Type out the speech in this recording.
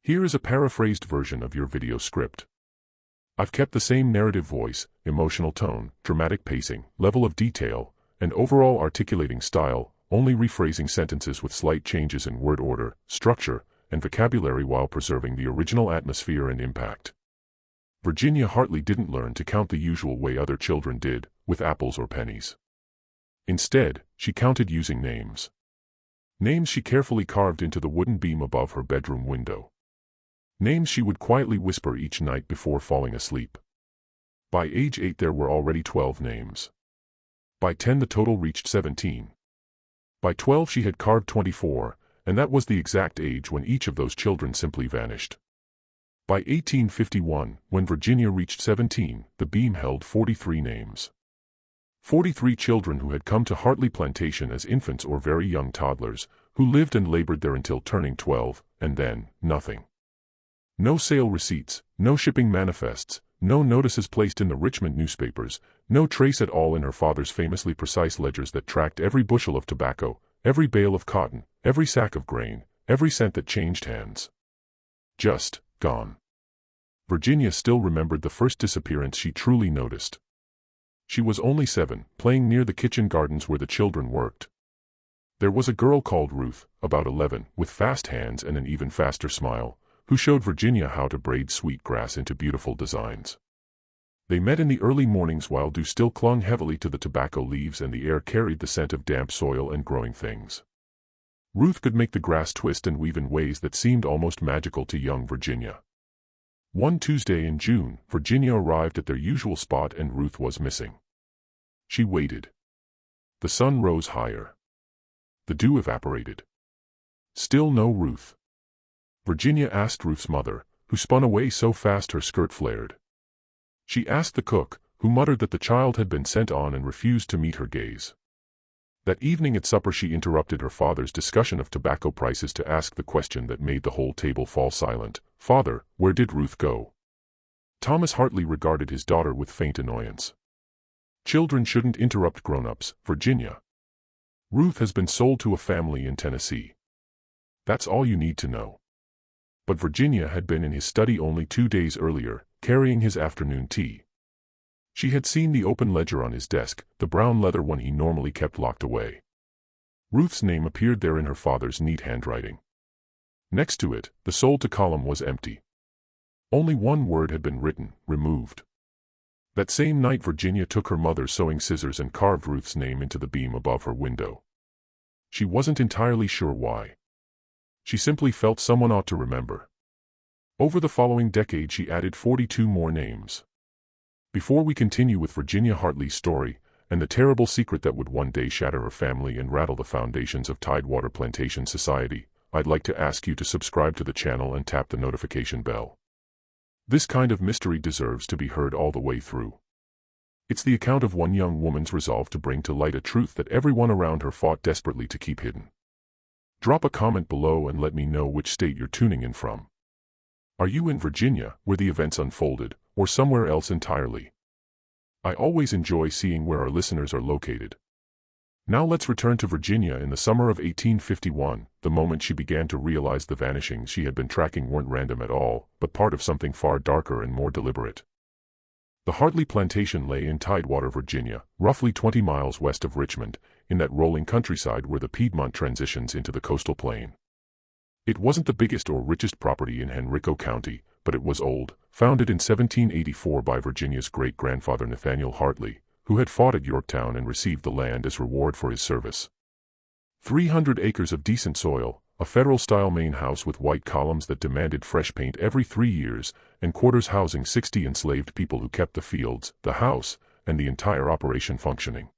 Here is a paraphrased version of your video script. I've kept the same narrative voice, emotional tone, dramatic pacing, level of detail, and overall articulating style, only rephrasing sentences with slight changes in word order, structure, and vocabulary while preserving the original atmosphere and impact. Virginia Hartley didn't learn to count the usual way other children did, with apples or pennies. Instead, she counted using names. Names she carefully carved into the wooden beam above her bedroom window. Names she would quietly whisper each night before falling asleep. By age 8 there were already 12 names. By 10 the total reached 17. By 12 she had carved 24, and that was the exact age when each of those children simply vanished. By 1851, when Virginia reached 17, the beam held 43 names. 43 children who had come to Hartley Plantation as infants or very young toddlers, who lived and labored there until turning 12, and then, nothing. No sale receipts, no shipping manifests, no notices placed in the Richmond newspapers, no trace at all in her father's famously precise ledgers that tracked every bushel of tobacco, every bale of cotton, every sack of grain, every cent that changed hands. Just gone. Virginia still remembered the first disappearance she truly noticed. She was only 7, playing near the kitchen gardens where the children worked. There was a girl called Ruth, about 11, with fast hands and an even faster smile, who showed Virginia how to braid sweet grass into beautiful designs. They met in the early mornings while dew still clung heavily to the tobacco leaves and the air carried the scent of damp soil and growing things. Ruth could make the grass twist and weave in ways that seemed almost magical to young Virginia. One Tuesday in June, Virginia arrived at their usual spot and Ruth was missing. She waited. The sun rose higher. The dew evaporated. Still no Ruth. Virginia asked Ruth's mother, who spun away so fast her skirt flared. She asked the cook, who muttered that the child had been sent on and refused to meet her gaze. That evening at supper she interrupted her father's discussion of tobacco prices to ask the question that made the whole table fall silent. "Father, where did Ruth go?" Thomas Hartley regarded his daughter with faint annoyance. "Children shouldn't interrupt grown-ups, Virginia. Ruth has been sold to a family in Tennessee. That's all you need to know." But Virginia had been in his study only 2 days earlier, carrying his afternoon tea. She had seen the open ledger on his desk, the brown leather one he normally kept locked away. Ruth's name appeared there in her father's neat handwriting. Next to it, the sold to column was empty. Only one word had been written, removed. That same night Virginia took her mother's sewing scissors and carved Ruth's name into the beam above her window. She wasn't entirely sure why. She simply felt someone ought to remember. Over the following decade she added 42 more names. Before we continue with Virginia Hartley's story, and the terrible secret that would one day shatter her family and rattle the foundations of Tidewater Plantation Society, I'd like to ask you to subscribe to the channel and tap the notification bell. This kind of mystery deserves to be heard all the way through. It's the account of one young woman's resolve to bring to light a truth that everyone around her fought desperately to keep hidden. Drop a comment below and let me know which state you're tuning in from. Are you in Virginia, where the events unfolded, or somewhere else entirely? I always enjoy seeing where our listeners are located. Now let's return to Virginia in the summer of 1851, the moment she began to realize the vanishings she had been tracking weren't random at all, but part of something far darker and more deliberate. The Hartley Plantation lay in Tidewater, Virginia, roughly 20 miles west of Richmond, in that rolling countryside where the Piedmont transitions into the coastal plain. It wasn't the biggest or richest property in Henrico County, but it was old, founded in 1784 by Virginia's great-grandfather Nathaniel Hartley, who had fought at Yorktown and received the land as reward for his service. 300 acres of decent soil, a federal-style main house with white columns that demanded fresh paint every 3 years, and quarters housing 60 enslaved people who kept the fields, the house, and the entire operation functioning.